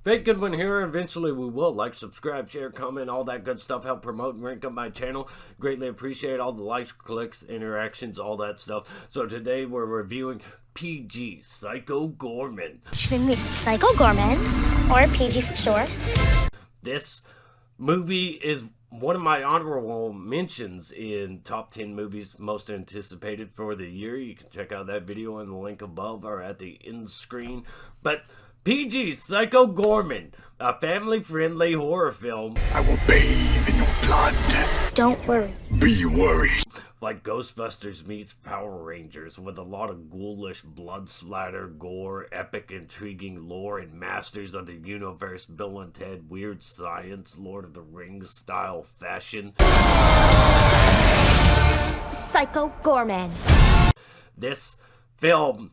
Fake Goodwin here. Eventually we will like, subscribe, share, comment, all that good stuff. Help promote and rank up my channel. Greatly appreciate all the likes, clicks, interactions, all that stuff. So today we're reviewing PG, Psycho Goreman. Psycho Goreman, or PG for short. This movie is one of my honorable mentions in top 10 movies most anticipated for the year. You can check out that video in the link above or at the end screen. But PG, Psycho Goreman, a family-friendly horror film. I will bathe in your blood. Don't worry. Be worried. Like Ghostbusters meets Power Rangers, with a lot of ghoulish blood splatter, gore, epic, intriguing lore, and Masters of the Universe, Bill and Ted, weird science, Lord of the Rings style fashion. Psycho Goreman. This film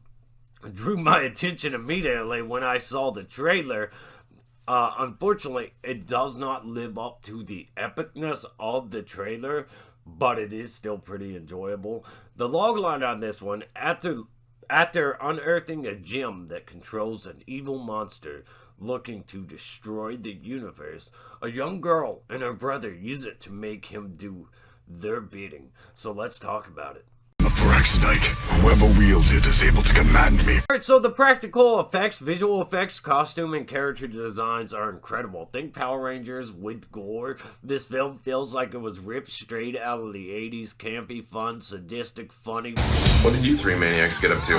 drew my attention immediately when I saw the trailer. Unfortunately, it does not live up to the epicness of the trailer, but it is still pretty enjoyable. The logline on this one: after unearthing a gem that controls an evil monster looking to destroy the universe, a young girl and her brother use it to make him do their bidding. So let's talk about it. A Braxtonite. Whoever wields it is able to command me. Alright, so the practical effects, visual effects, costume, and character designs are incredible. Think Power Rangers with gore. This film feels like it was ripped straight out of the 80s. Campy, fun, sadistic, funny. What did you three maniacs get up to?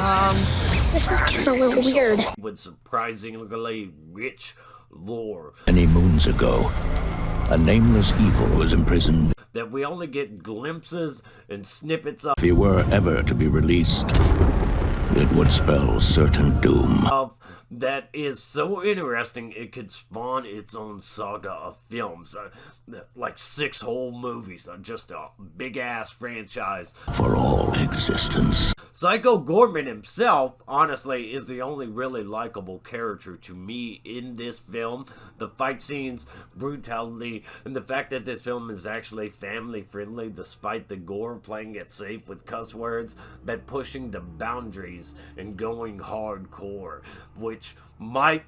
This is getting a little weird. With surprisingly rich lore. Many moons ago, a nameless evil was imprisoned. That we only get glimpses and snippets of. If he were ever to be released, it would spell certain doom. That is so interesting it could spawn its own saga of films. Like 6 whole movies, just a big-ass franchise. For all existence. Psycho Goreman himself, honestly, is the only really likable character to me in this film. The fight scenes, brutality, and the fact that this film is actually family-friendly despite the gore, playing it safe with cuss words, but pushing the boundaries and going hardcore, which might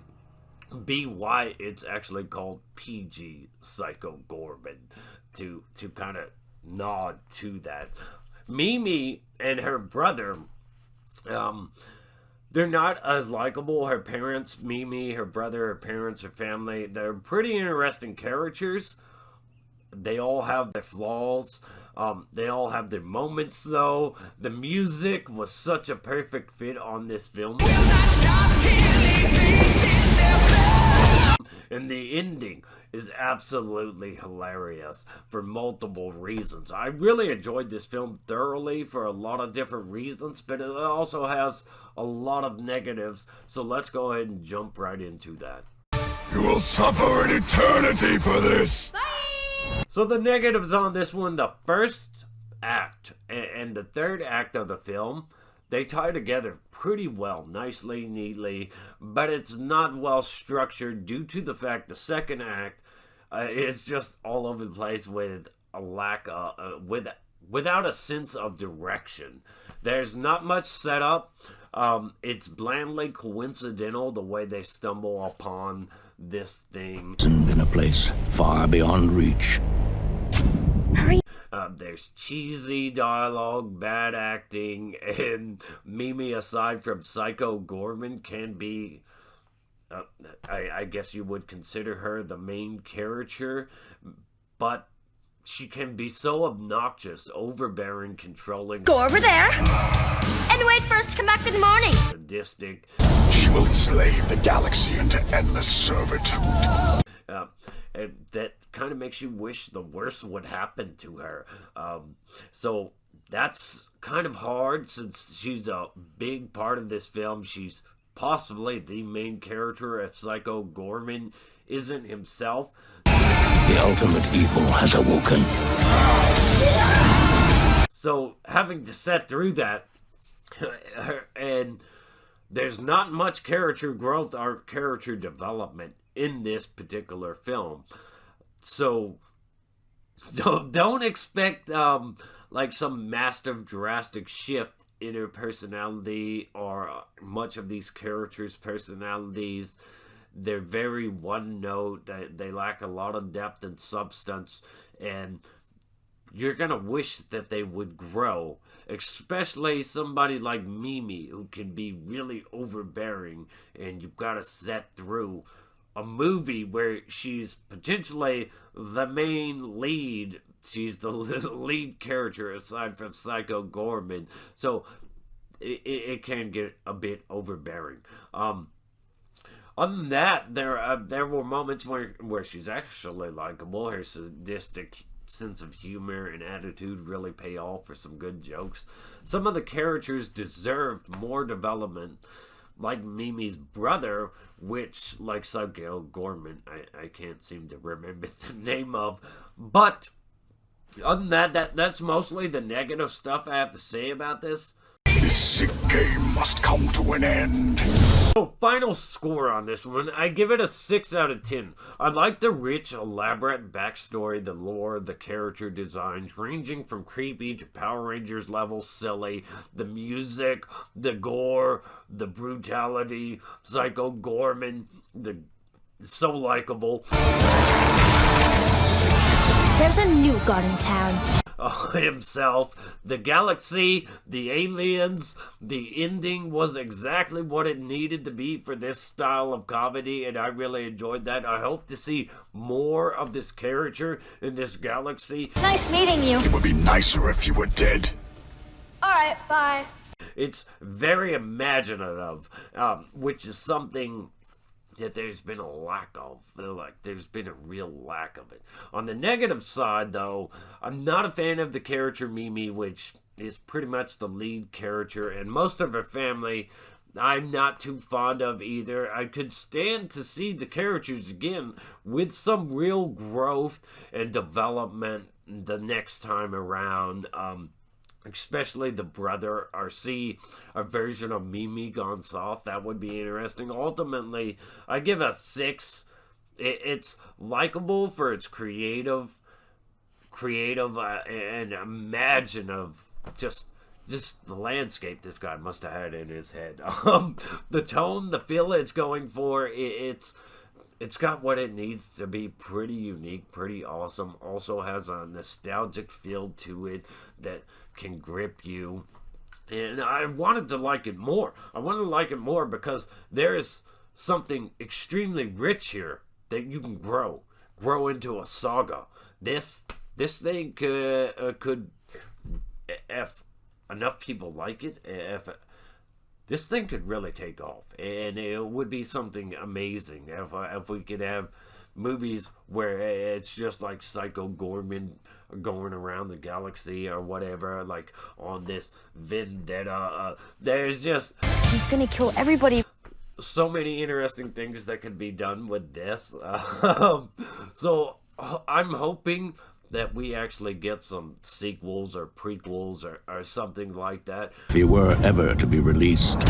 be why it's actually called PG, Psycho Goreman, to kind of nod to that. Mimi and her brother, they're not as likable. Her parents, Mimi, her brother, her parents, her family, they're pretty interesting characters. They all have their flaws. They all have their moments, though. The music was such a perfect fit on this film. And the ending is absolutely hilarious for multiple reasons. I really enjoyed this film thoroughly for a lot of different reasons, but it also has a lot of negatives, so let's go ahead and jump right into that. You will suffer an eternity for this. So the negatives on this one: the first act and the third act of the film, they tie together pretty well, nicely, neatly, but it's not well structured due to the fact the second act is just all over the place with a lack of, without a sense of direction. There's not much setup. It's blandly coincidental the way they stumble upon this thing. In a place far beyond reach. There's cheesy dialogue, bad acting, and Mimi, aside from Psycho Goreman, can be, I guess you would consider her the main character, but she can be so obnoxious, overbearing, controlling. Go over there and wait for us to come back in the morning. Sadistic. She will enslave the galaxy into endless servitude. That kind of makes you wish the worst would happen to her. So that's kind of hard since she's a big part of this film. She's possibly the main character if Psycho Goreman isn't himself. The ultimate evil has awoken. So having to set through that, and there's not much character growth or character development in this particular film. So don't expect like some massive drastic shift in her personality or much of these characters' personalities. they're very one note. They lack a lot of depth and substance, and you're gonna wish that they would grow, especially somebody like Mimi, who can be really overbearing, and you've got to set through a movie where she's potentially the main lead. She's the lead character aside from Psycho Goreman, so it can get a bit overbearing. Other than that, there were moments where she's actually likable. Her sadistic sense of humor and attitude really pay off for some good jokes. Some of the characters deserved more development, like Mimi's brother, which, like Psycho Goreman, I can't seem to remember the name of. But other than that's mostly the negative stuff I have to say about this. This sick game must come to an end. So, final score on this one, I give it a 6 out of 10. I like the rich, elaborate backstory, the lore, the character designs, ranging from creepy to Power Rangers level silly, the music, the gore, the brutality, Psycho Goreman, so likable. There's a new god in town. Himself, the galaxy, the aliens, the ending was exactly what it needed to be for this style of comedy, and I really enjoyed that. I hope to see more of this character in this galaxy. Nice meeting you. It would be nicer if you were dead. Alright, bye. It's very imaginative, which is something that there's been a lack of. Like, there's been a real lack of it. On the negative side, though, I'm not a fan of the character Mimi, which is pretty much the lead character, and most of her family I'm not too fond of either. I could stand to see the characters again with some real growth and development the next time around. Especially the brother, or see a version of Mimi gone soft. That would be interesting. Ultimately, I give a 6. It's likable for its creative and imaginative. Just the landscape this guy must have had in his head. The tone, the feel it's going for, it's got what it needs to be. Pretty unique, pretty awesome. Also has a nostalgic feel to it that can grip you. And I wanted to like it more. I wanted to like it more because there is something extremely rich here that you can grow into a saga. This thing could, if enough people like it, this thing could really take off, and it would be something amazing if we could have movies where it's just like Psycho Goreman going around the galaxy or whatever, like on this vendetta. There's just, he's gonna kill everybody. So many interesting things that could be done with this. So I'm hoping that we actually get some sequels or prequels or something like that. If he were ever to be released,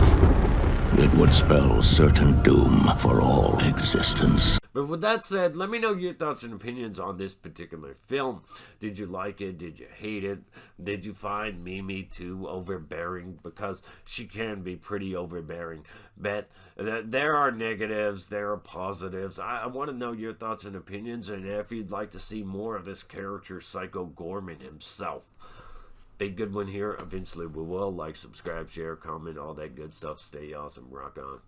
it would spell certain doom for all existence. But with that said, let me know your thoughts and opinions on this particular film. Did you like it? Did you hate it? Did you find Mimi too overbearing? Because she can be pretty overbearing. But there are negatives, there are positives. I want to know your thoughts and opinions, and if you'd like to see more of this character, Psycho Goreman himself. Big good one here. Eventually we will. Like, subscribe, share, comment, all that good stuff. Stay awesome. Rock on.